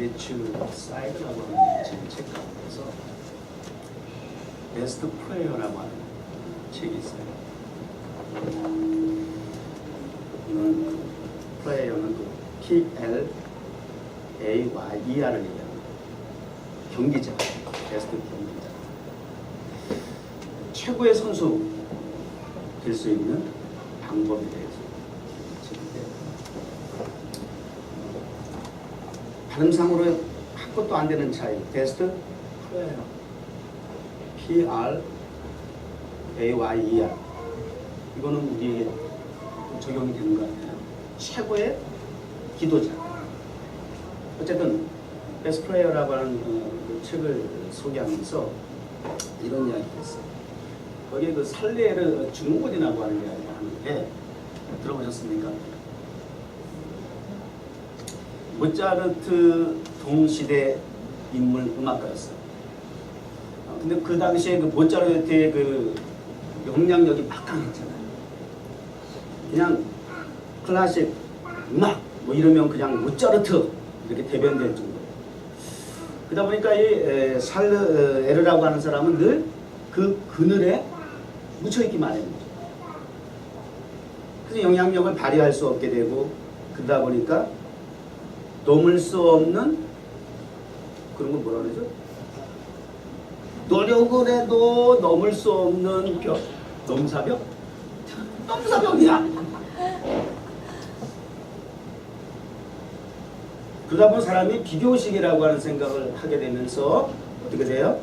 매튜 사이드라고 하는 책 가운데서 베스트 프레이어라고 하는 책이 있어요. 이건 그 프레이어는 그 PLAYER을 얘기하는 경기자, 베스트 경기자. 최고의 선수 될 수 있는 방법에 대해서 책인데, 발음상으로 한 것도 안 되는 차이. 베스트 프레이어, PRAYER. 이거는 우리에게 적용이 되는 것 같아요. 최고의 기도자. 어쨌든 베스트 프레이어라고 하는 그 책을 소개하면서 이런 이야기를 했어요. 거기에 그 살레르 증후군이라고 하는 이야기를 하는데 들어보셨습니까? 모차르트 동시대 인물 음악가였어요. 근데 그 당시에 그 모차르트의 그 영향력이 막강했잖아요. 그냥 클래식 음악 뭐 이러면 그냥 모차르트 이렇게 대변될 정도. 그러다 보니까 이 살레르라고 하는 사람은 늘 그 그늘에 묻혀있기 마련이죠. 그래서 영향력을 발휘할 수 없게 되고, 그러다 보니까 넘을 수 없는 그런 거 뭐라 그러죠? 노력을 해도 넘을 수 없는 벽. 넘사벽? 넘사벽이야. 그러다 보면 사람이 비교식이라고 하는 생각을 하게 되면서 어떻게 돼요?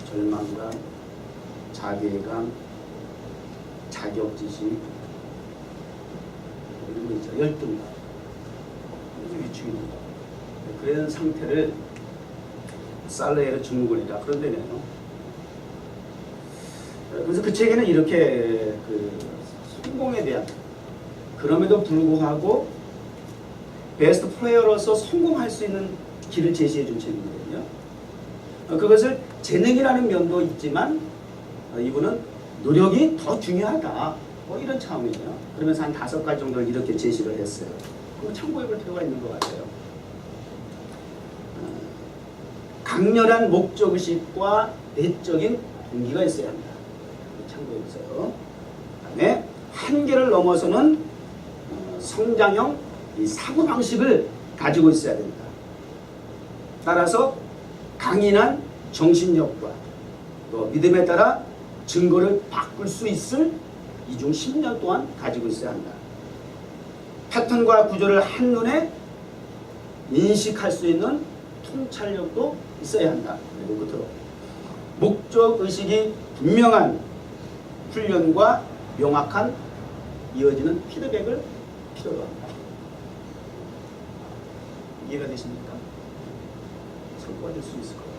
절망감, 자괴감, 자격지심, 이런 거 있죠. 열등감, 위축이는 거. 그런 상태를 살레르 증후군이다 그런데네요. 그래서 그 책에는 이렇게 그 성공에 대한, 그럼에도 불구하고 베스트 플레이어로서 성공할 수 있는 길을 제시해 준 책이거든요. 그것을 재능이라는 면도 있지만 이분은 노력이 더 중요하다, 뭐 이런 차원이에요. 그러면서 한 5가지 정도를 이렇게 제시를 했어요. 그거 참고해 볼 필요가 있는 것 같아요. 강렬한 목적의식과 내적인 동기가 있어야 한다. 참고해 보세요. 그다음에 한계를 넘어서는 성장형 이 사고방식을 가지고 있어야 된다. 따라서 강인한 정신력과 또 믿음에 따라 증거를 바꿀 수 있을 이중 10년 동안 가지고 있어야 한다. 패턴과 구조를 한눈에 인식할 수 있는 통찰력도 있어야 한다. 그리고 끝으로 목적의식이 분명한 훈련과 명확한 이어지는 피드백을 필요로 합니다. 이해가 되십니까? 성과가 될 수 있을 것 같아요.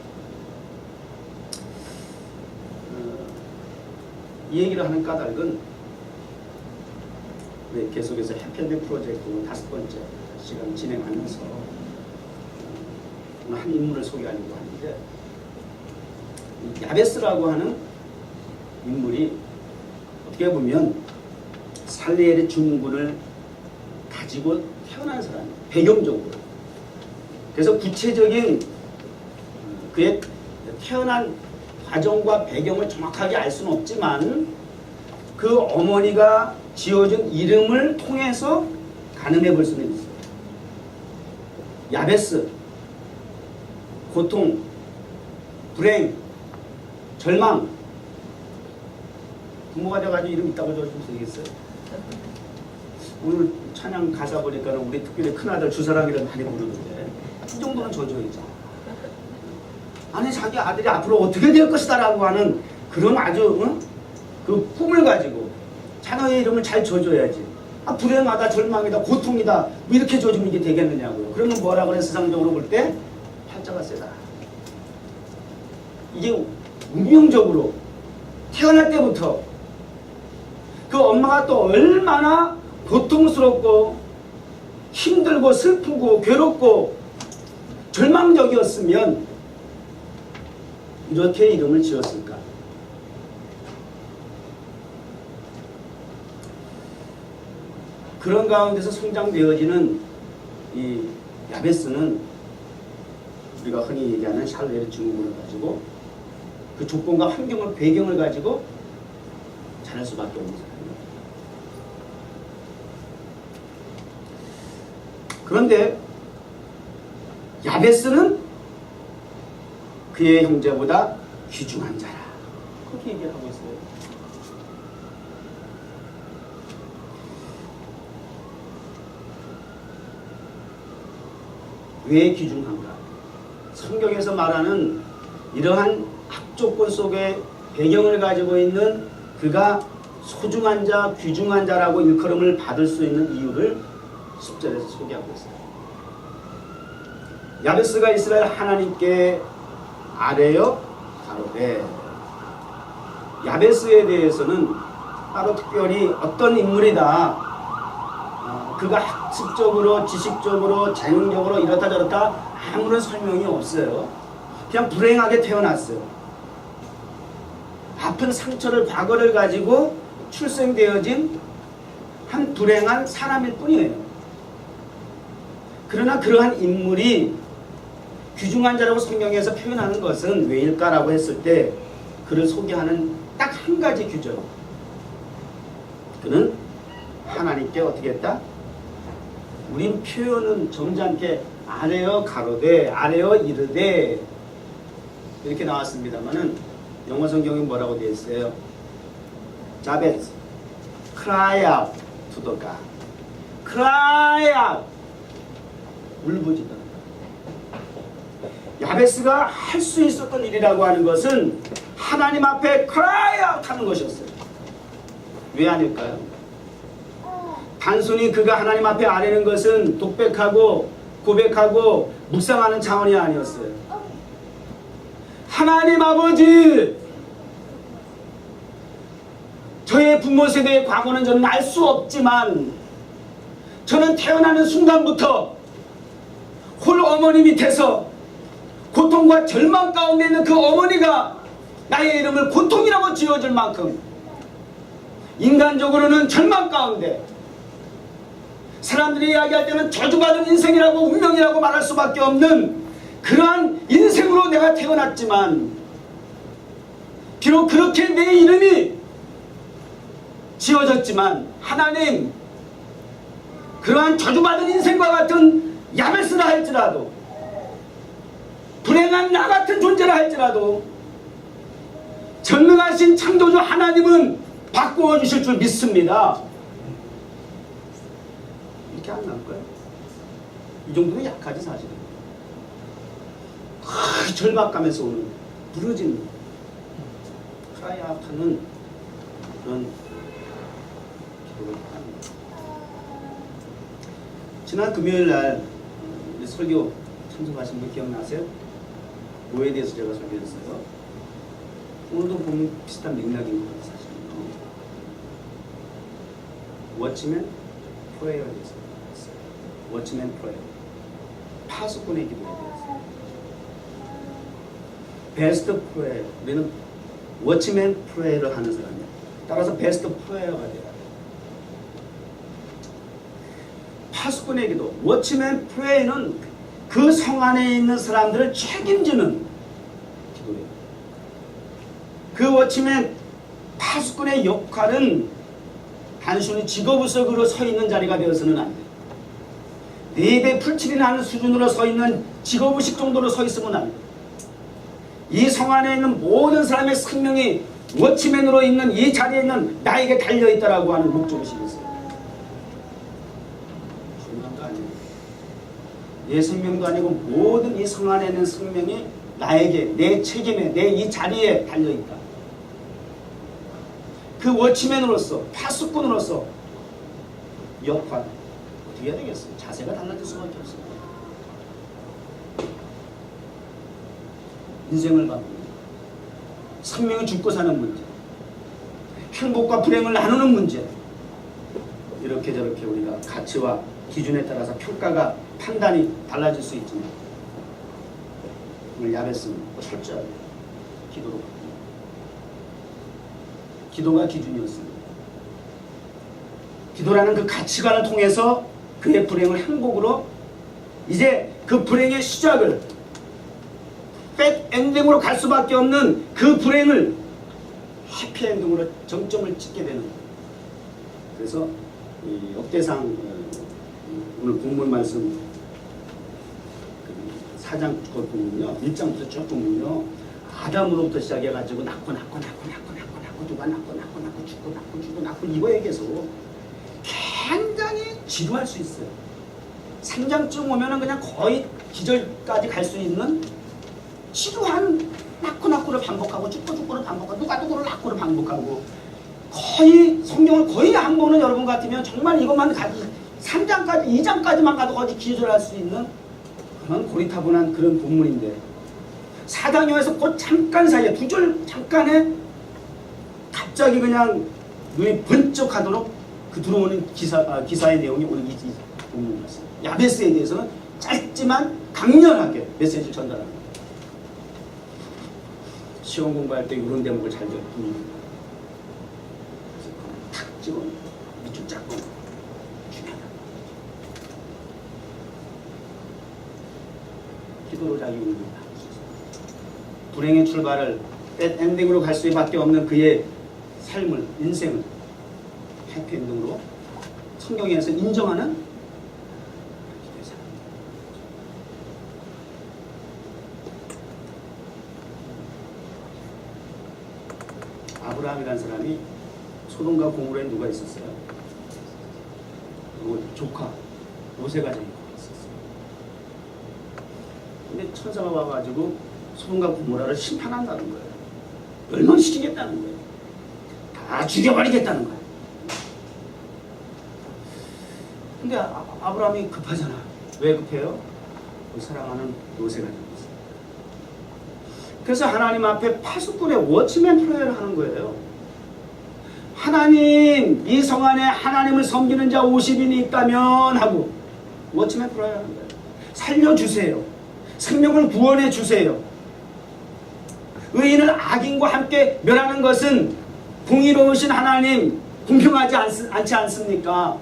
이 얘기를 하는 까닭은 계속해서 해피엔딩 프로젝트 5번째 시간 진행하면서 한 인물을 소개하려고 하는데, 야베스라고 하는 인물이 어떻게 보면 살레르 증후군을 가지고 태어난 사람이에요. 배경적으로. 그래서 구체적인 그의 태어난 과정과 배경을 정확하게 알 수는 없지만 그 어머니가 지어준 이름을 통해서 가늠해 볼 수는 있어요. 야베스, 고통, 불행, 절망. 부모가 돼가지고 이름 있다고 적어주면 되겠어요? 오늘 찬양 가사 보니까 우리 특별히 큰아들 주사랑이를 많이 부르는데 이 정도는 줘줘야죠. 아니 자기 아들이 앞으로 어떻게 될 것이다 라고 하는 그런 아주 그 꿈을 가지고 자녀의 이름을 잘 줘줘야지. 불행하다, 절망이다, 고통이다 뭐 이렇게 줘주면 이게 되겠느냐고요. 그러면 뭐라 그래? 세상적으로 볼 때 팔자가 세다. 이게 운명적으로 태어날 때부터 그 엄마가 또 얼마나 고통스럽고 힘들고 슬프고 괴롭고 절망적이었으면 이렇게 이름을 지었을까? 그런 가운데서 성장되어지는 이 야베스는 우리가 흔히 얘기하는 샬레르 증후군을 가지고 그 조건과 환경을 배경을 가지고 자랄 수밖에 없는 사람이에요. 그런데 야베스는 그의 형제보다 귀중한 자라 그렇게 얘기를 하고 있어요. 왜 귀중한가? 성경에서 말하는 이러한 악조건 속에 배경을 가지고 있는 그가 소중한 자, 귀중한 자라고 일컬음을 받을 수 있는 이유를 10절에서 소개하고 있어요. 야베스가 이스라엘 하나님께 아뢰어 가로되, 야베스에 대해서는 따로 특별히 어떤 인물이다, 그가 학습적으로 지식적으로 재능적으로 이렇다 저렇다 아무런 설명이 없어요. 그냥 불행하게 태어났어요. 아픈 상처를 과거를 가지고 출생되어진 한 불행한 사람일 뿐이에요. 그러나 그러한 인물이 귀중한 자라고 성경에서 표현하는 것은 왜일까라고 했을 때 그를 소개하는 딱 한 가지 규정. 그는 하나님께 어떻게 했다? 우린 표현은 점잖게 아뢰어 가로되 아뢰어 이르되 이렇게 나왔습니다만은 영어 성경에 뭐라고 되어 있어요? 자베스 cry out to the God. cry out 울부짖다. 야베스가 할 수 있었던 일이라고 하는 것은 하나님 앞에 cry out 하는 것이었어요. 왜 아닐까요? 단순히 그가 하나님 앞에 아뢰는 것은 독백하고 고백하고 묵상하는 차원이 아니었어요. 하나님 아버지, 저의 부모 세대의 과거는 저는 알 수 없지만 저는 태어나는 순간부터 홀 어머니 밑에서 고통과 절망 가운데 있는 그 어머니가 나의 이름을 고통이라고 지어줄 만큼 인간적으로는 절망 가운데 사람들이 이야기할 때는 저주받은 인생이라고 운명이라고 말할 수밖에 없는 그러한 인생으로 내가 태어났지만 비록 그렇게 내 이름이 지어졌지만 하나님, 그러한 저주받은 인생과 같은 야베스라 할지라도 불행한 나 같은 존재라 할지라도 전능하신 창조주 하나님은 바꾸어 주실 줄 믿습니다. 이렇게 안 나올까요? 이 정도면 약하지 사실은. 절박감에서 오는 부러진 크라이아웃하는 그런 기도를 합니다. 지난 금요일날 설교 참석하신 분 기억나세요? 뭐에 대해서 제가 설교했어요? 오늘도 보면 비슷한 맥락인 것 같아요. 워치맨 프레이어에 대해서 했어요. 워치맨 프레이어, 파수꾼의 기도에 대해서. 베스트 프레이어, 우리는 워치맨 프레이어를 하는 사람이에요. 따라서 베스트 프레이어가 돼요. 파수꾼의 기도, 워치맨 프레이는 그 성 안에 있는 사람들을 책임지는 기도예요. 그 워치맨 파수꾼의 역할은 단순히 직업의식으로 서 있는 자리가 되어서는 안 돼요. 네 배 풀칠이나 하는 수준으로 서 있는 직업의식 정도로 서 있으면 안 돼요. 이 성 안에 있는 모든 사람의 생명이 워치맨으로 있는 이 자리에 있는 나에게 달려있다라고 하는 목적의식이 있어요. 중요한 거 아니에요. 내 생명도 아니고 모든 이 성 안에 있는 생명이 나에게, 내 책임에, 내 이 자리에 달려있다. 그 워치맨으로서, 파수꾼으로서 역할 어떻게 해야 되겠어요? 자세가 달라질 수밖에 없어요. 인생을 바꿉니다. 생명을 죽고 사는 문제, 행복과 불행을 나누는 문제, 이렇게 저렇게 우리가 가치와 기준에 따라서 평가가, 판단이 달라질 수 있지만 오늘 야베스는 철저하게 기도로 바꿉니다. 기도가 기준이었습니다. 기도라는 그 가치관을 통해서 그의 불행을 행복으로 이제 그 불행의 시작을 bad 엔딩으로 갈 수밖에 없는 그 불행을 해피 엔딩으로 정점을 찍게 되는 거예요. 그래서 이 역대상 오늘 본문 말씀 4장 곧 보면요, 1장부터 쭉 보면요, 아담으로부터 시작해가지고 낳고 누가 낳고 죽고 이거 얘기해서 굉장히 지루할 수 있어요. 3장쯤 오면은 그냥 거의 기절까지 갈 수 있는 지루한 낳고를 반복하고 죽고를 반복하고 누가 누구를 낳고를 반복하고, 거의 성경을 거의 안 보는 여러분 같으면 정말 이것만 가지 3장까지 2장까지만 가도 거의 기절할 수 있는 그런 고리타분한 그런 본문인데, 4장에서 곧 잠깐 사이에 두 줄 잠깐에 갑자기 그냥 눈이 번쩍하도록 그 들어오는 기사의 내용이 오늘 이 본문 말씀. 야베스에 대해서는 짧지만 강렬하게 메시지를 전달합니다. 시험 공부할 때 이런 대목을 잘 듣습니다. 탁 찍어 밑줄 잡고 중요하다. 기도로 자기 운동을 하고 있습니다. 불행의 출발을 엔딩으로 갈 수밖에 없는 그의 삶을, 인생을 해피엔딩으로 성경에서 인정하는 아브라함이라는 사람이 소돔과 고모라에 누가 있었어요? 조카 롯의 가정이 있었어요. 근데 천사가 와가지고 소돔과 고모라를 심판한다는 거예요. 멸망시키겠다는 거예요. 다 죽여버리겠다는 거예요. 근데 아브라함이 급하잖아. 왜 급해요? 그 사랑하는 롯의 가정이 있어요. 그래서 하나님 앞에 파수꾼의 워치맨 프레이를 하는 거예요. 하나님, 이 성 안에 하나님을 섬기는 자 50인이 있다면 하고 워치맨 프레이를 하는 거예요. 살려주세요. 생명을 구원해 주세요. 의인을 악인과 함께 멸하는 것은 공의로우신 하나님, 공평하지 않지 않습니까?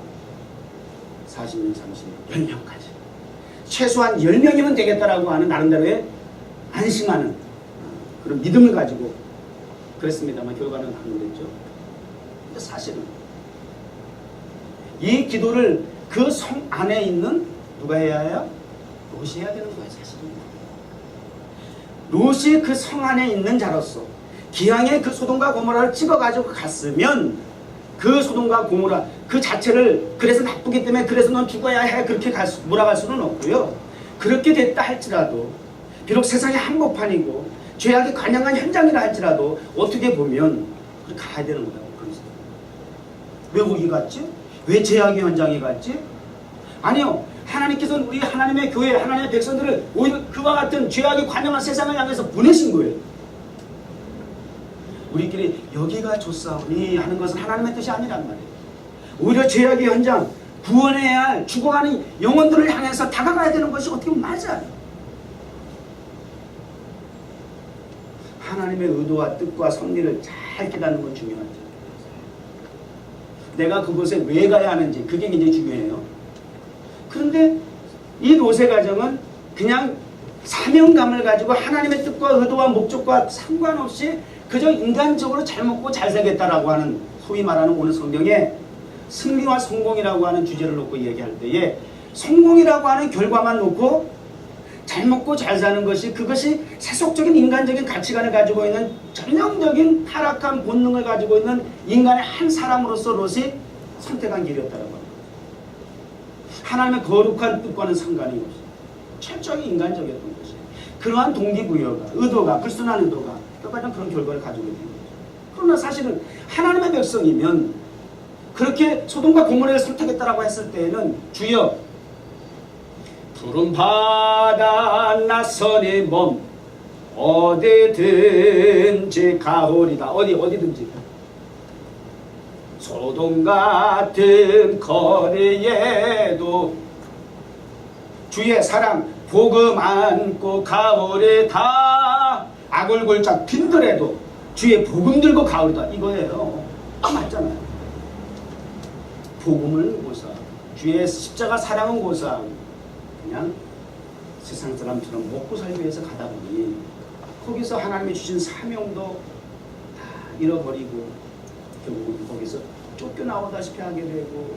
40명, 30명, 10명까지. 최소한 10명이면 되겠다라고 하는 나름대로의 안심하는 그런 믿음을 가지고 그랬습니다만 결과는 안 그랬죠. 근데 사실은 이 기도를 그 성 안에 있는 누가 해야 해요? 롯이 해야 되는 거예요. 사실은 롯이 그 성 안에 있는 자로서 기왕에 그 소돔과 고모라를 찍어가지고 갔으면 그 소돔과 고모라 그 자체를 그래서 나쁘기 때문에 그래서 넌 죽어야 해 그렇게 몰아갈 수는 없고요. 그렇게 됐다 할지라도 비록 세상이 한복판이고 죄악이 관영한 현장이라 할지라도 어떻게 보면 가야 되는 거예요. 왜 거기 갔지? 왜 죄악의 현장에 갔지? 아니요. 하나님께서는 우리 하나님의 교회, 하나님의 백성들을 오히려 그와 같은 죄악이 관영한 세상을 향해서 보내신 거예요. 우리끼리 여기가 좋사오니 하는 것은 하나님의 뜻이 아니란 말이에요. 오히려 죄악의 현장, 구원해야 할 죽어가는 영혼들을 향해서 다가가야 되는 것이 어떻게 보면 맞아요. 하나님의 의도와 뜻과 섭리를 잘 깨닫는 건 중요하죠. 내가 그곳에 왜 가야 하는지 그게 굉장히 중요해요. 그런데 이 롯의 가정은 그냥 사명감을 가지고 하나님의 뜻과 의도와 목적과 상관없이 그저 인간적으로 잘 먹고 잘 살겠다라고 하는, 소위 말하는 오늘 성경에 승리와 성공이라고 하는 주제를 놓고 얘기할 때에 성공이라고 하는 결과만 놓고 잘 먹고 잘 사는 것이, 그것이 세속적인 인간적인 가치관을 가지고 있는 전형적인 타락한 본능을 가지고 있는 인간의 한 사람으로서 롯이 선택한 길이었다고 합니다. 하나님의 거룩한 뜻과는 상관이 없어요. 철저히 인간적이었던 것이에요. 그러한 동기부여가, 의도가, 불순한 의도가 똑같은 그런 결과를 가지고 있는 거죠. 그러나 사실은 하나님의 백성이면 그렇게 소돔과 고모라를 선택했다라고 했을 때에는 주여 푸른 바다 낯선의 몸 어디든지 가오리다. 어디든지 소돔 같은 거리에도 주의 사랑 복음 안고 가오리다. 악을 골짝 빈들에도 주의 복음 들고 가오리다. 이거예요. 맞잖아요. 복음을 고사, 주의 십자가 사랑은 고사, 그냥 세상 사람처럼 먹고 살기 위해서 가다 보니 거기서 하나님이 주신 사명도 다 잃어버리고 결국은 거기서 쫓겨나오다시피 하게 되고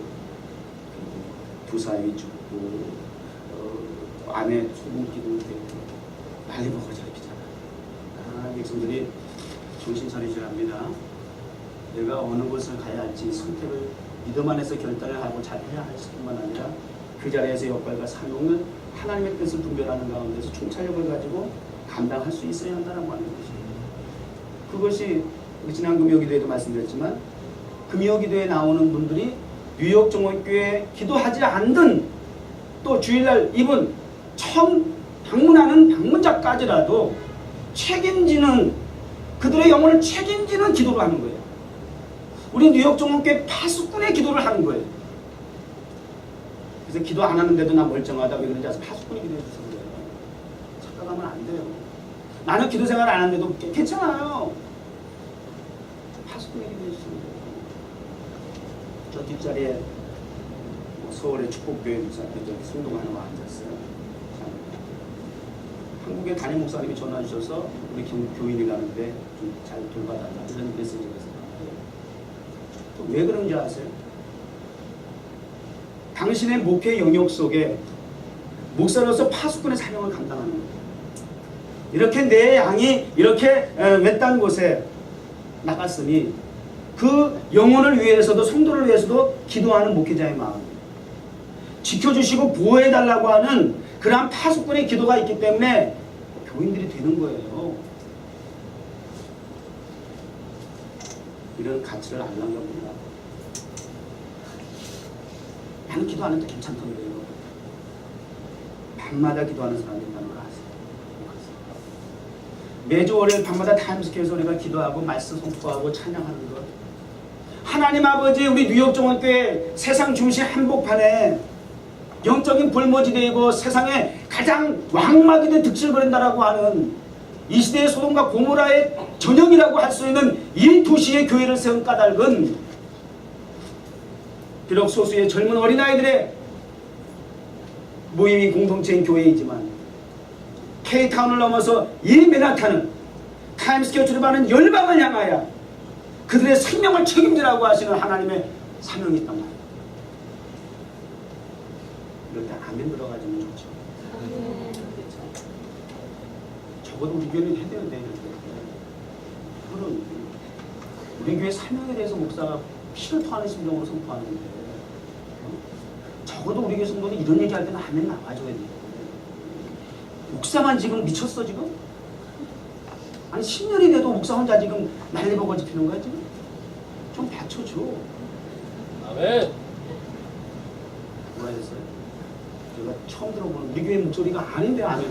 부사위 죽고 아내 소금기도 되고 난리버거져 있잖아. 백성들이 정신 차리셔야 합니다. 내가 어느 곳을 가야 할지 선택을 믿음 안에서 결단을 하고 잘 해야 할 뿐만 아니라 그 자리에서 역할과 사명을 하나님의 뜻을 분별하는 가운데서 총찰력을 가지고 감당할 수 있어야 한다고 하는 것이에요. 그것이 지난 금요기도에도 말씀드렸지만 금요기도에 나오는 분들이 뉴욕 종합교회 기도하지 않든 또 주일날 이분 처음 방문하는 방문자까지라도 책임지는 그들의 영혼을 책임지는 기도를 하는 거예요. 우리 뉴욕 종합교회 파수꾼의 기도를 하는 거예요. 그래서 기도 안 하는데도 나 멀쩡하다 왜 그런지 아세요? 파수꾼이 기도해 주셔서 그래요. 착각하면 안 돼요. 나는 기도 생활 안 하는데도 괜찮아요. 파수꾼이 기도해 주시는 거예요. 저 뒷자리에 서울의 축복교회 성도가 하나가 앉았어요. 한국의 담임 목사님이 전화 주셔서 우리 교인이 가는데 좀 잘 돌봐달라 이런 메시지가 있어요. 왜 그런지 아세요? 당신의 목회 영역 속에 목사로서 파수꾼의 사명을 감당하는 거예요. 이렇게 내 양이 이렇게 외딴 곳에 나갔으니 그 영혼을 위해서도 성도를 위해서도 기도하는 목회자의 마음, 지켜주시고 보호해달라고 하는 그러한 파수꾼의 기도가 있기 때문에 교인들이 되는 거예요. 이런 가치를 알려는 겁니다. 나는 기도 안 해도 괜찮던데요. 밤마다 기도하는 사람이 있다는 걸 아세요? 매주 월요일 밤마다 타임스퀘어에서 우리가 기도하고 말씀 선포하고 찬양하는 것. 하나님 아버지 우리 뉴욕 종합교회 세상 중심 한복판에 영적인 불모지되고 세상에 가장 왕막이 된 득실거린다라고 하는 이 시대의 소돔과 고모라의 전형이라고 할 수 있는 이 도시의 교회를 세운 까닭은 비록 소수의 젊은 어린아이들의 모임이 공동체인 교회이지만 K타운을 넘어서 이 맨하탄은 타임스퀘어 출입하는 열방을 향하여 그들의 생명을 책임지라고 하시는 하나님의 사명이 있단 말이에요. 이럴 때 아멘 들어가지면 좋죠. 적어도 우리 교회는 해야 되는데 그런 우리 교회 사명에 대해서 목사가 피를 토하는 심정으로 선포하는데 적어도 우리 교회 성도는 이런 얘기할 때는 아멘 나와줘야 돼요. 목사만 지금 미쳤어 지금? 아니 10년이 돼도 목사 혼자 지금 난리버거지 피는 거야 지금? 좀 받쳐줘. 아멘. 뭐라 했어요? 제가 처음 들어보는 우리 교회 목소리가 아닌데 아멘.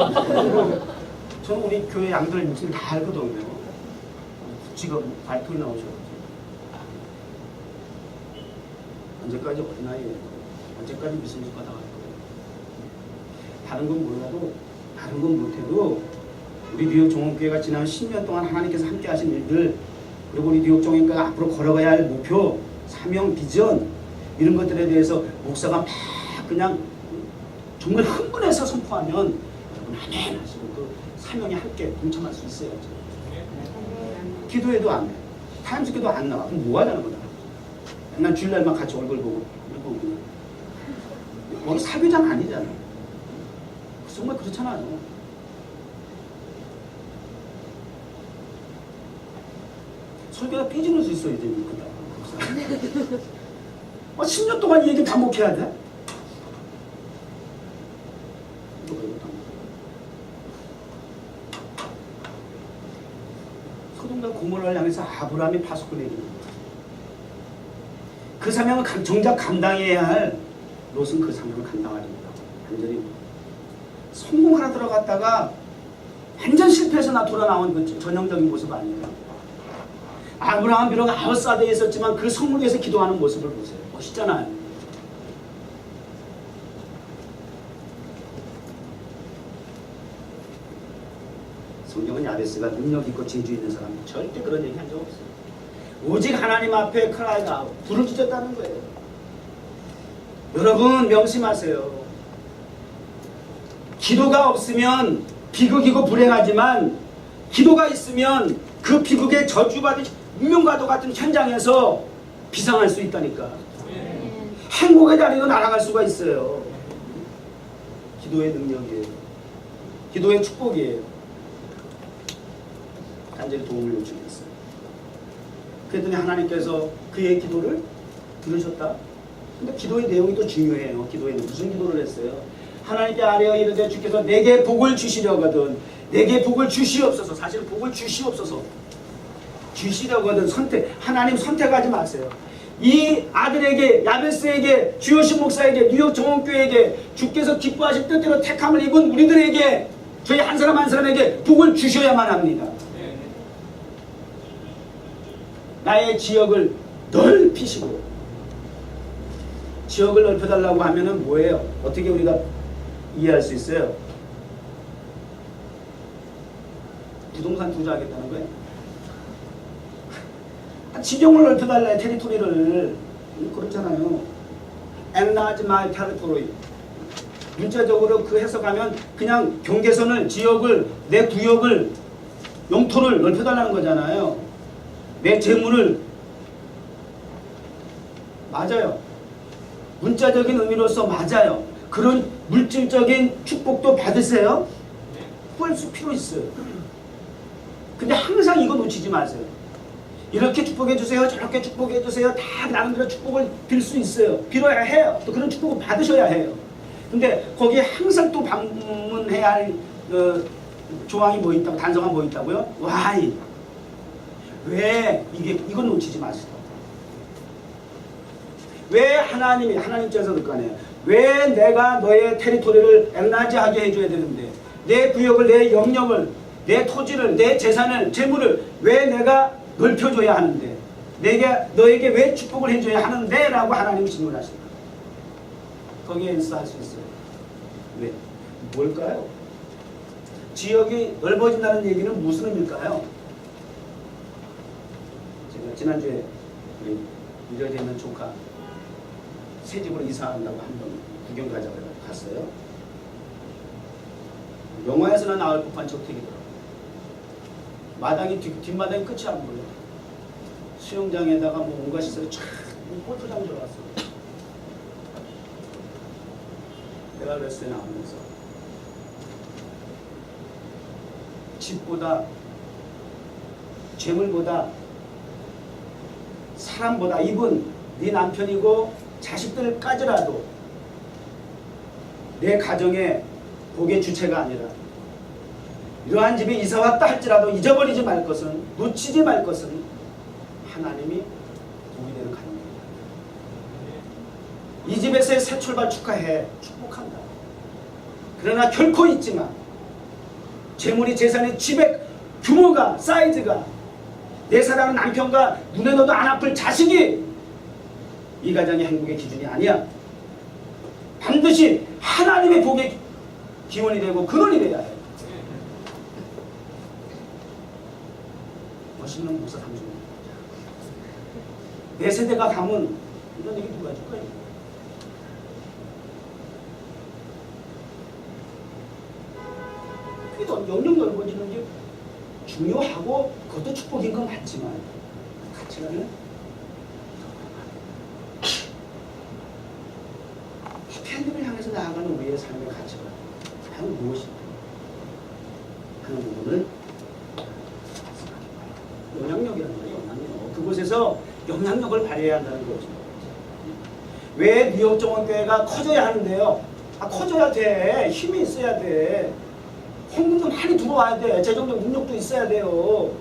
저는 우리 교회 양들 목소리 다 알거든요. 지금 발톱이 나오셔가지고 언제까지 어린아이예요? 언제까지 미술집 가다 갈 거예요? 다른 건 몰라도 다른 건 못해도 우리 뉴욕 종합교회가 지난 10년 동안 하나님께서 함께 하신 일들 그리고 우리 뉴욕 종합교회가 앞으로 걸어가야 할 목표, 사명, 비전 이런 것들에 대해서 목사가 막 그냥 정말 흥분해서 선포하면 여러분 아멘 하시고 그 사명에 함께 동참할 수 있어야죠. 기도해도 안 돼. 타임스퀘어도 안 나와. 그럼 뭐 하자는 거다. 맨날 주일날만 같이 얼굴 보고 이러고 그냥 거기 사교장 아니잖아. 정말 그렇잖아요. 설교가 삐지는 수 있어 이제 그다. 10년 동안 이 얘기 반복해야 돼? 소돔과 고모라를 향해서 아브라함이 파수꾼 얘기입니다. 그 사명을 정작 감당해야 할 롯은 그 사명을 감당하지 못하고 완전히 성공하러 들어갔다가 완전 실패해서 돌아 나온 그 전형적인 모습 아닙니까? 아브라함 비록 아웃사드에 있었지만 그 성을 위해서 기도하는 모습을 보세요. 멋있잖아요. 성경은 야베스가 능력 있고 재주 있는 사람 절대 그런 얘기 한 적 없어요. 오직 하나님 앞에 크라이가 부르짖었다는 거예요. 여러분 명심하세요. 기도가 없으면 비극이고 불행하지만 기도가 있으면 그 비극에 저주받은 운명과도 같은 현장에서 비상할 수 있다니까. 행복의 자리로 날아갈 수가 있어요. 기도의 능력이에요. 기도의 축복이에요. 간절히 도움을 요청했어요. 그랬더니 하나님께서 그의 기도를 들으셨다. 근데 기도의 내용이 또 중요해요. 기도에 무슨 기도를 했어요? 하나님께 아뢰어 이르되 주께서 내게 복을 주시려거든 내게 복을 주시옵소서. 사실 복을 주시옵소서. 주시려거든 선택. 하나님 선택하지 마세요. 이 아들에게 야베스에게 주요신 목사에게 뉴욕 정원교회에게 주께서 기뻐하실 뜻대로 택함을 입은 우리들에게 저희 한 사람 한 사람에게 복을 주셔야만 합니다. 나의 지역을 넓히시고 지역을 넓혀달라고 하면은 뭐예요? 어떻게 우리가 이해할 수 있어요? 부동산 투자하겠다는 거예요? 지정을 넓혀달라요. 테리토리를. 그렇잖아요. Enlarge my territory. 문자적으로 그 해석하면 그냥 경계선을, 지역을, 내 구역을, 영토를 넓혀달라는 거잖아요. 내 재물을. 맞아요. 문자적인 의미로서 맞아요. 그런 물질적인 축복도 받으세요. 구할 수 필요 있어요. 근데 항상 이거 놓치지 마세요. 이렇게 축복해 주세요. 저렇게 축복해 주세요. 다 나름대로 축복을 빌 수 있어요. 빌어야 해요. 또 그런 축복을 받으셔야 해요. 근데 거기에 항상 또 방문해야 할 조항이 뭐 있다고, 단서가 뭐 있다고요? Why? 왜? 이건 놓치지 마시고. 왜 하나님 입장에서 그럴 거 아니에요. 왜 내가 너의 테리토리를 엔라지하게 해줘야 되는데, 내 구역을, 내 영역을, 내 토지를, 내 재산을, 재물을 왜 내가 넓혀줘야 하는데, 너에게 왜 축복을 해줘야 하는데? 라고 하나님이 질문하십니다. 거기에 인스할 수 있어요. 왜? 뭘까요? 지역이 넓어진다는 얘기는 무슨 의미일까요? 제가 지난주에 우리 미려져 있는 조카 새 집으로 이사한다고 한번 구경 가자고 갔어요. 영화에서나 나올 법한 저택이더라고요. 마당이 뒷마당이 끝이 안 보여요. 수영장에다가 뭐 온갖 시설이 쫙 골프장 들어갔어요. 내가 그랬어요. 나오면서 집보다 재물보다 사람보다 이분 네 남편이고 자식들까지라도 내 가정의 복의 주체가 아니라 이러한 집에 이사 왔다 할지라도 잊어버리지 말 것은, 놓치지 말 것은 하나님이 복이 되는 가정입니다. 이 집에서의 새 출발 축하해. 축복한다. 그러나 결코 잊지 마. 재물이, 재산이, 집의 규모가, 사이즈가, 내 사랑하는 남편과 눈에 넣어도 안 아플 자식이 이 가정의 행복의 기준이 아니야. 반드시 하나님의 복의 기원이 되고 근원이 돼야 해. 멋있는 목사 삼촌. 내 세대가 가면 이런 얘기 누가 해줄 거야? 그래도 영역 넓어지는 게 중요하고 그것도 축복인 건 맞지만 가치관은 하나님을 향해서 나아가는 우리의 삶의 가치관 과연 무엇인가 하는 부분을 영향력이라는 거예요. 영향력. 그곳에서 영향력을 발휘해야 한다는 거죠. 왜 뉴욕 정원교회가 커져야 하는데요? 커져야 돼. 힘이 있어야 돼. 헌금도 많이 들어와야 돼. 재정적 능력도 있어야 돼요.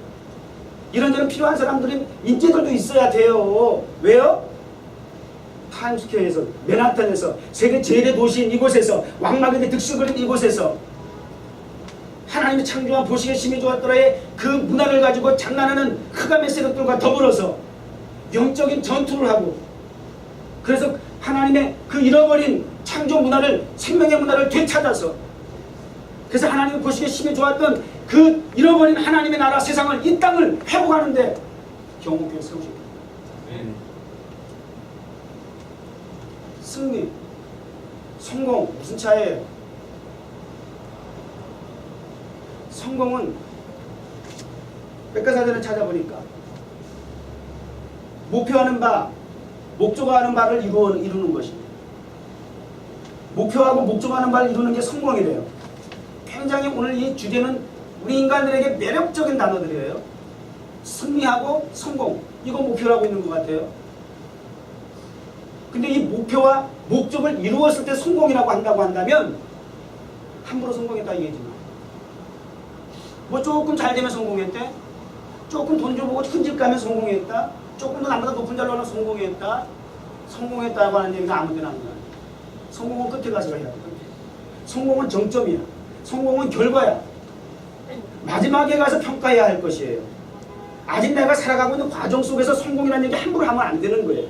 이런저런 필요한 사람들은 인재들도 있어야 돼요. 왜요? 타임스퀘어에서, 맨하탄에서, 세계 제일의 도시인 이곳에서, 왕막에 득실거린 이곳에서 하나님이 창조한 보시기에 심히 좋았더라의 그 문화를 가지고 장난하는 흑암의 세력들과 더불어서 영적인 전투를 하고, 그래서 하나님의 그 잃어버린 창조 문화를, 생명의 문화를 되찾아서, 그래서 하나님이 보시기에 심히 좋았던 그 잃어버린 하나님의 나라 세상을, 이 땅을 회복하는데 경호교회 세우십니다. 승리, 성공 무슨 차이에요? 성공은 백과사전을 찾아보니까 목표하는 바, 목적하는 바를 이루는 것입니다. 목표하고 목적하는 바를 이루는 게 성공이래요. 굉장히 오늘 이 주제는 우리 인간들에게 매력적인 단어들이에요. 승리하고 성공, 이거 목표라고 있는 것 같아요. 근데 이 목표와 목적을 이루었을 때 성공이라고 한다고 한다면 함부로 성공했다 얘기지 마. 뭐 조금 잘 되면 성공했대, 조금 돈 좀 보고 큰 집 가면 성공했다, 조금 더 남보다 높은 자리로 하면 성공했다. 성공했다고 하는 얘기가 아무 데나 하는 거야. 성공은 끝에 가서 해야 돼. 성공은 정점이야. 성공은 결과야. 마지막에 가서 평가해야 할 것이에요. 아직 내가 살아가고 있는 과정 속에서 성공이라는 얘기 함부로 하면 안 되는 거예요.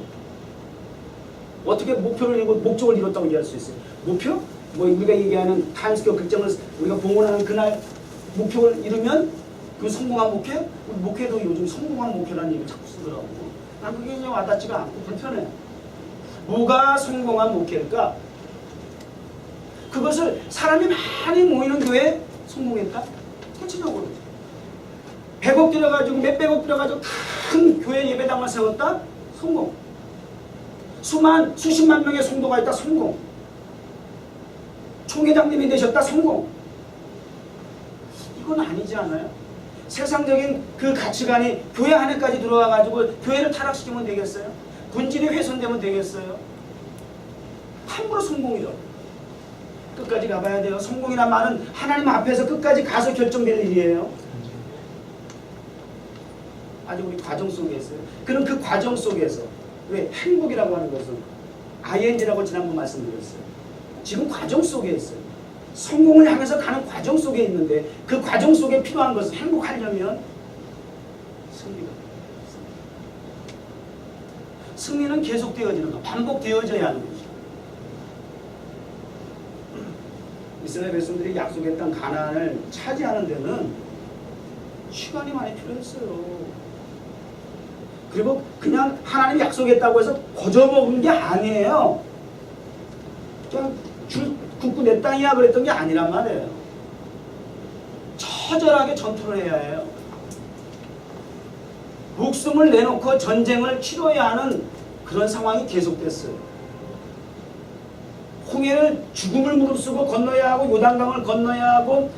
어떻게 목표를 이루고 목적을 이뤘다고 얘기할 수 있어요? 목표? 뭐 우리가 얘기하는 타임스퀘어 극장을 우리가 봉헌하는 그날 목표를 이루면 그 성공한 목표? 우리 목표도 요즘 성공한 목표라는 얘기를 자꾸 쓰더라고. 난 그게 이제 와닿지가 않고 불편해. 뭐가 성공한 목표일까? 그것을 사람이 많이 모이는 교회에 성공했다? 대체적으로 100억 들여가지고 몇백억 들여가지고 큰 교회 예배당을 세웠다? 성공. 수십만 명의 성도가 있다? 성공. 총회장님이 되셨다? 성공. 이건 아니지 않아요? 세상적인 그 가치관이 교회 안에까지 들어와가지고 교회를 타락시키면 되겠어요? 본질이 훼손되면 되겠어요? 함부로 성공이죠. 끝까지 가봐야 돼요. 성공이란 말은 하나님 앞에서 끝까지 가서 결정될 일이에요. 아주 우리 과정 속에 있어요. 그럼 그 과정 속에서 왜 행복이라고 하는 것은 ING라고 지난번 말씀드렸어요. 지금 과정 속에 있어요. 성공을 향해서 가는 과정 속에 있는데 그 과정 속에 필요한 것은 행복하려면 승리가 있습니다. 승리는 계속되어지는 것, 반복되어져야 하는 것이죠. 이스라엘 백성들이 약속했던 가나안을 차지하는 데는 시간이 많이 필요했어요. 그리고 그냥 하나님이 약속했다고 해서 거저먹은 게 아니에요. 그냥 줄 굽고 내 땅이야 그랬던 게 아니란 말이에요. 처절하게 전투를 해야 해요. 목숨을 내놓고 전쟁을 치러야 하는 그런 상황이 계속됐어요. 홍해를 죽음을 무릅쓰고 건너야 하고 요단강을 건너야 하고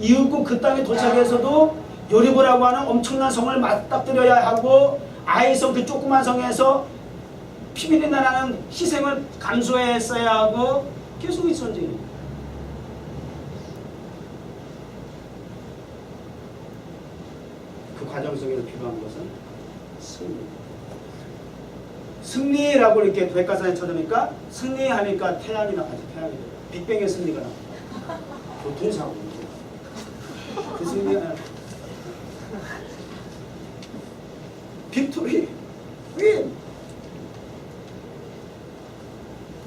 이윽고 그 땅에 도착해서도 여리고라고 하는 엄청난 성을 맞닥뜨려야 하고 아이성 그 조그만 성에서 피비린내 나는 희생을 감수했어야 하고 계속 이 전쟁입니다. 그 과정 속에서 필요한 것은 승리. 승리라고 이렇게 백과사전에 쳐드니까 승리하니까 태양이 나가죠. 태양이 돼요. 빅뱅의 승리가 나와요. 교통사고. 그 승리가 빅토리, 윈,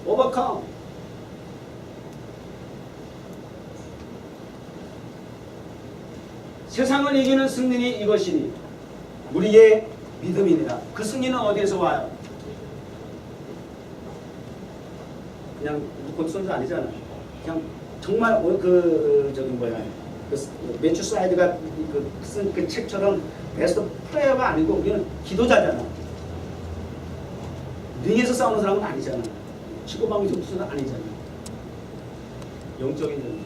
오버컴. 세상을 이기는 승리는 이것이니 우리의 믿음이니라. 그 승리는 어디에서 와요? 그냥 곧 선수 아니잖아. 그냥 정말 매추 사이드가 쓴 그 책처럼 베스트 프레이어가 아니고 우리는 기도자잖아. 링에서 싸우는 사람은 아니잖아. 치고방기 전투는 아니잖아. 영적인 전투.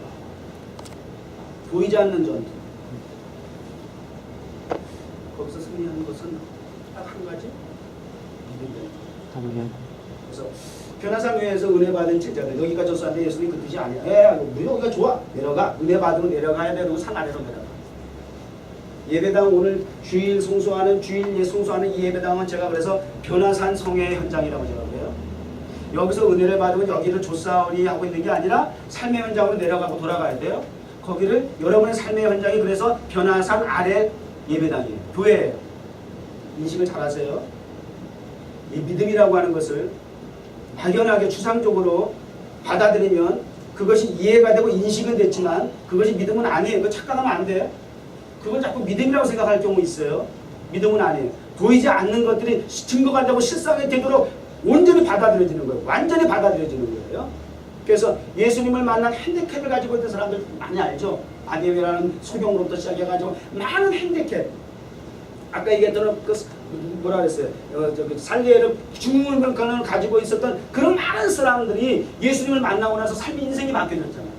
보이지 않는 전투. 거기서 승리하는 것은 딱 한 가지 믿음이에요. 그래서 변화상회에서 은혜 받은 제자들 여기가 저수한데 예수님 그 뜻이 아니야. 우리 여기가 좋아. 내려가. 은혜 받으면 내려가야 되고 산 아래로 내려가. 예배당 오늘 주일 송수하는 주일 예 송수하는 이 예배당은 제가 그래서 변화산 성회 현장이라고 제가 그래요. 여기서 은혜를 받으면 여기를 조사오리 하고 있는 게 아니라 삶의 현장으로 내려가고 돌아가야 돼요. 거기를 여러분의 삶의 현장이 그래서 변화산 아래 예배당이에요. 교회예요. 인식을 잘 하세요. 이 믿음이라고 하는 것을 막연하게 추상적으로 받아들이면 그것이 이해가 되고 인식은 됐지만 그것이 믿음은 아니에요. 그거 착각하면 안 돼요. 그걸 자꾸 믿음이라고 생각할 경우 있어요. 믿음은 아니에요. 보이지 않는 것들이 증거가 되고 실상이 되도록 온전히 받아들여지는 거예요. 완전히 받아들여지는 거예요. 그래서 예수님을 만난 핸디캡을 가지고 있는 사람들 많이 알죠. 아데웨라는 소경으로부터 시작해가지고 많은 핸디캡. 아까 얘기했던 그 뭐라 그랬어요? 살리에르 중물병을 가지고 있었던 그런 많은 사람들이 예수님을 만나고 나서 삶의 인생이 바뀌어졌잖아요.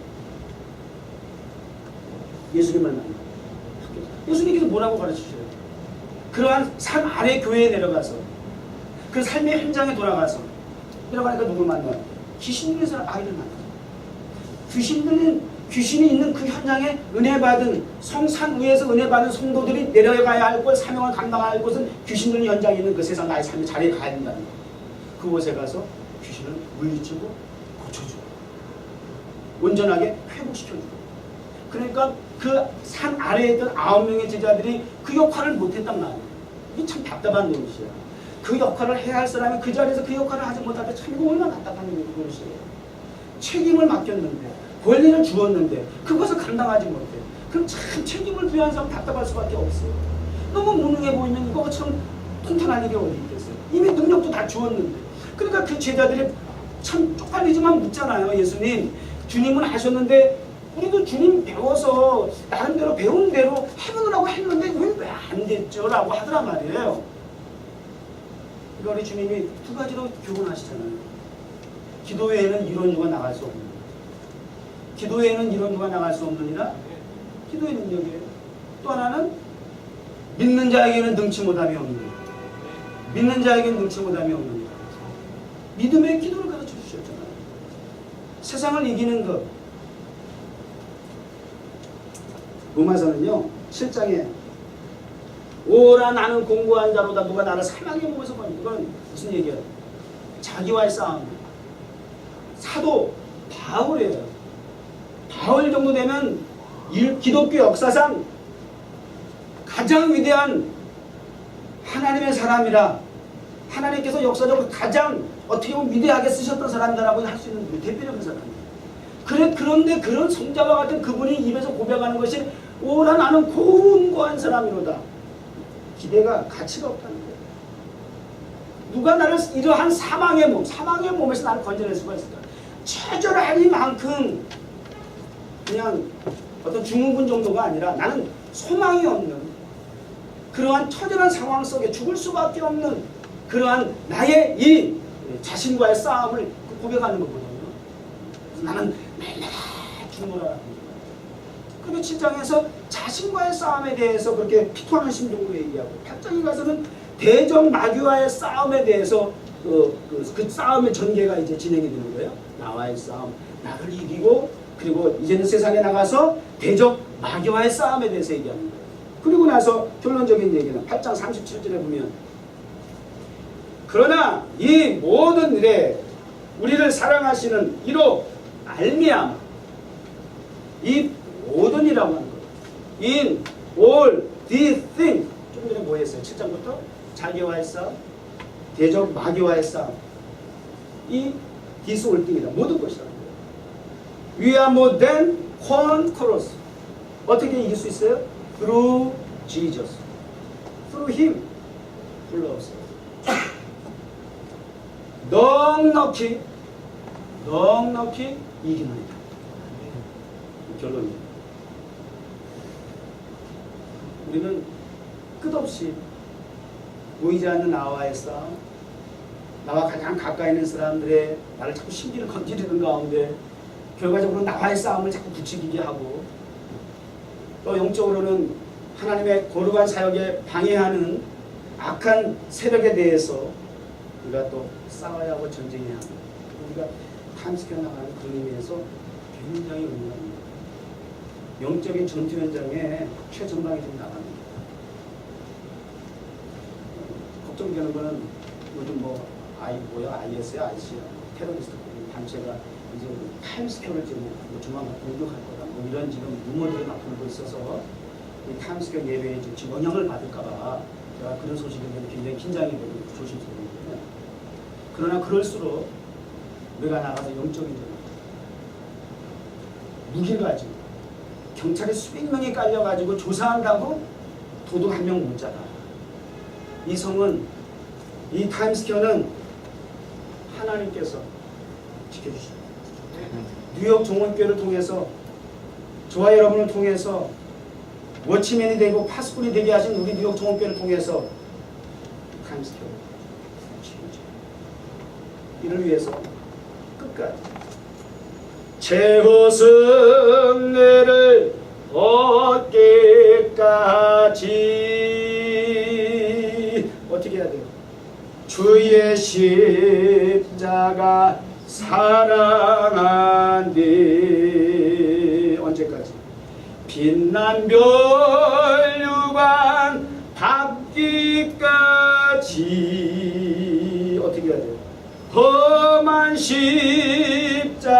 예수님을 만나. 예수님께서 뭐라고 가르치셔요? 그러한 삶 아래 교회에 내려가서 그 삶의 현장에 돌아가서 내려가니까 누굴 만나요? 귀신 들린 사람 아이를 만나요. 귀신이 있는 그 현장에 은혜 받은 성산 위에서 은혜 받은 성도들이 내려가야 할 곳, 사명을 감당해야 할 곳은 귀신 들린 현장에 있는 그 세상 나의 삶의 자리에 가야 된다는 거예요. 그곳에 가서 귀신을 물리치고 고쳐주고 온전하게 회복시켜주고. 그러니까 그 산 아래에 있던 9명의 제자들이 그 역할을 못했단 말이에요. 이게 참 답답한 노릇이야. 그 역할을 해야 할 사람이 그 자리에서 그 역할을 하지 못할 때 참 이거 얼마나 답답한 노릇이에요. 책임을 맡겼는데, 권리를 주었는데 그것을 감당하지 못해. 그럼 참 책임을 부여한 사람 답답할 수밖에 없어요. 너무 무능해 보이면 이거처럼 통탄할 일이 어디 있겠어요. 이미 능력도 다 주었는데. 그러니까 그 제자들이 참 쪽팔리지만 묻잖아요. 예수님, 주님은 하셨는데 우리도 주님 배워서 나름대로 배운 대로 해보느라고 했는데 왜 안 됐죠? 라고 하더란 말이에요. 그러니까 우리 주님이 두 가지로 교훈하시잖아요. 기도 외에는 이런 누가 나갈 수 없는. 기도 외에는 이런 누가 나갈 수 없느니라. 기도의 능력이에요. 또 하나는 믿는 자에게는 능치 못함이 없느니라. 믿는 자에게는 능치 못함이 없느니라. 믿음의 기도를 가르쳐 주셨잖아요. 세상을 이기는 것. 로마서는요 7장에 오라 나는 공고한 자로다 누가 나를 사망의 몸에서 버리고. 이건 무슨 얘기예요? 자기와의 싸움. 사도 바울이에요. 바울 정도 되면 기독교 역사상 가장 위대한 하나님의 사람이라, 하나님께서 역사적으로 가장 어떻게 보면 위대하게 쓰셨던 사람이라고 할 수 있는 대표적인 사람이에요. 그런데 그런 성자와 같은 그분이 입에서 고백하는 것이 오라 나는 공고한 사람이로다. 기대가 가치가 없다는 거예요. 누가 나를 이러한 사망의 몸에서 나를 건져낼 수가 있을까? 처절하니만큼 그냥 어떤 증후군 정도가 아니라 나는 소망이 없는 그러한 처절한 상황 속에 죽을 수밖에 없는 그러한 나의 이 자신과의 싸움을 고백하는 거거든요. 나는 날마다 죽노라. 그리고 7장에서 자신과의 싸움에 대해서 그렇게 피토하는 심정으로 얘기하고 8장에 가서는 대적 마귀와의 싸움에 대해서 그 싸움의 전개가 이제 진행이 되는 거예요. 나와의 싸움, 나를 이기고 그리고 이제는 세상에 나가서 대적 마귀와의 싸움에 대해서 얘기하는 거예요. 그리고 나서 결론적인 얘기는 8장 37절에 보면 그러나 이 모든 일에 우리를 사랑하시는 이로 알미암 이 모든 이라고 하는 거예요. In all these things. 좀 전에 뭐 했어요? 7장부터 자기와의 싸움, 대적 마귀와의 싸움. 이 this all thing이다. 모든 것이다. We are more than conquerors. 어떻게 이길 수 있어요? Through Jesus. Through Him. who loves us. 넉넉히 이기나이다. 결론이에요. 우리는 끝없이 보이지 않는 나와의 싸움, 나와 가장 가까이 있는 사람들의 나를 자꾸 심기를 건드리는 가운데 결과적으로 나와의 싸움을 자꾸 부추기게 하고, 또 영적으로는 하나님의 거룩한 사역에 방해하는 악한 세력에 대해서 우리가 또 싸워야 하고 전쟁해야 합니다. 우리가 탐스켜 나가는 그 의미에서 굉장히 의미합니다. 영적인 전투 현장에 최전방에 좀 나갑니다. 걱정되는 거는 요즘 뭐 IS야, IC야, 테러리스트 단체가 이제 타임스퀘어를 지금 조만간 공격할 거다. 뭐 이런 지금 루머들이 막 돌고 있어서 이 타임스퀘어 예배에 지금 영향을 받을까봐 제가 그런 소식에 굉장히 긴장이 되고 조심스러운데요. 그러나 그럴수록 우리가 나가서 영적인 무기를 가지고 경찰이 수백 명이 깔려가지고 조사한다고 도둑 한 명 못 잡아. 이 성은, 이 타임스퀘어는 하나님께서 지켜주십니다. 뉴욕 종원교회를 통해서 저와 여러분을 통해서 워치맨이 되고 파수꾼이 되게 하신 우리 뉴욕 종원교회를 통해서 타임스퀘어 이를 위해서 끝까지 최후승 내를 얻기까지 어떻게 해야 돼요? 주의 십자가 사랑한디 언제까지? 빛난 별유관 받기까지 어떻게 해야 돼요? 험한 십자가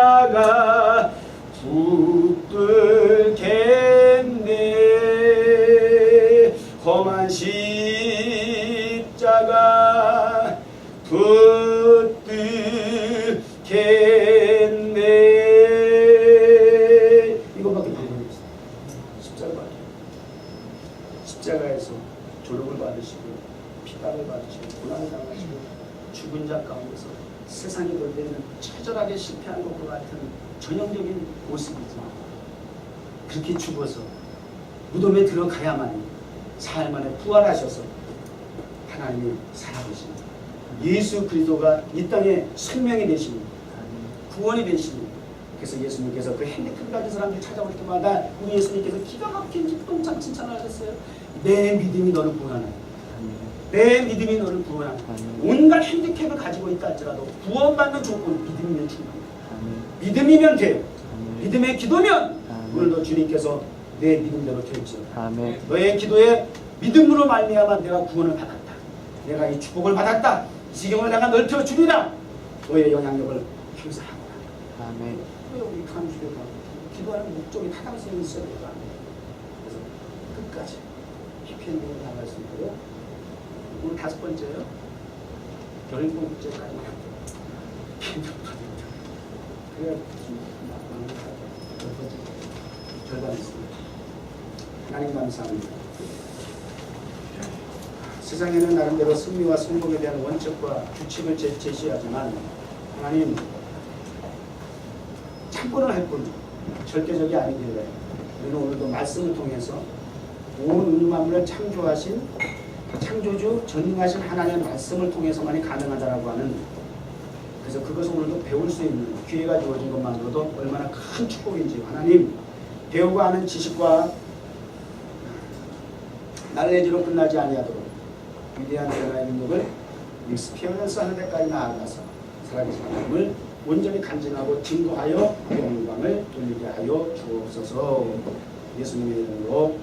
붙들겠네 험한 십자가 붙들겠네 이것밖에 모르겠어요. 십자가밖에 십자가에서 조롱을 받으시고 피땀을 받으시고 고난을 당하시고 죽은 자 가운데서 세상이 볼 때는 처절하게 실패한 것과 같은 전형적인 모습이지만 그렇게 죽어서 무덤에 들어가야만 사흘 만에 부활하셔서 하나님이 살아계십니다. 예수 그리스도가 이 땅에 생명이 되십니다. 구원이 되십니다. 그래서 예수님께서 그 핸디캡 가진 사람들 찾아올 때마다 우리 예수님께서 기가 막힌 기쁨찬 칭찬을 하셨어요. 내 믿음이 너를 구원하네. 내 믿음이 너를 구원하네. 온갖 핸디캡을 가지고 있다 할지라도 구원받는 조건 믿음이면 충분합니다. 믿음이면 돼요. 믿음의 기도면 오늘도 주님께서 내 믿음대로 될지어다. 너의 기도에 믿음으로 말미암아 내가 구원을 받았다. 내가 이 축복을 받았다. 이 지경을 내가 넓혀 주리라. 너의 영향력을 행사하거라. 왜 우리 감수교가 기도하는 목적이 타당성이 있어야 되는 거 아니에요. 그래서 끝까지 해피엔딩을 나갈 수 있고요. 오늘 5번째요. 결국제까지 할게요. 그래야 절반 있습니다. 하나님 감사합니다. 세상에는 나름대로 승리와 성공에 대한 원칙과 규칙을 제시하지만 하나님 참고는 할 뿐 절대적이 아니길래 우리는 오늘도 말씀을 통해서 온 우주 만물을 창조하신 창조주 전능하신 하나님의 말씀을 통해서만이 가능하다라고 하는 그래서 그것을 오늘도 배울 수 있는 기회가 주어진 것만으로도 얼마나 큰 축복인지 하나님 배우고 하는 지식과 날레지로 끝나지 아니하도록 위대한 변화의 능력을 익스피리언스 하는 데까지 나아가서 살아계신 하나님을 온전히 간증하고 증거하여 영광을 돌리게 하여 주옵소서. 예수님의 이름으로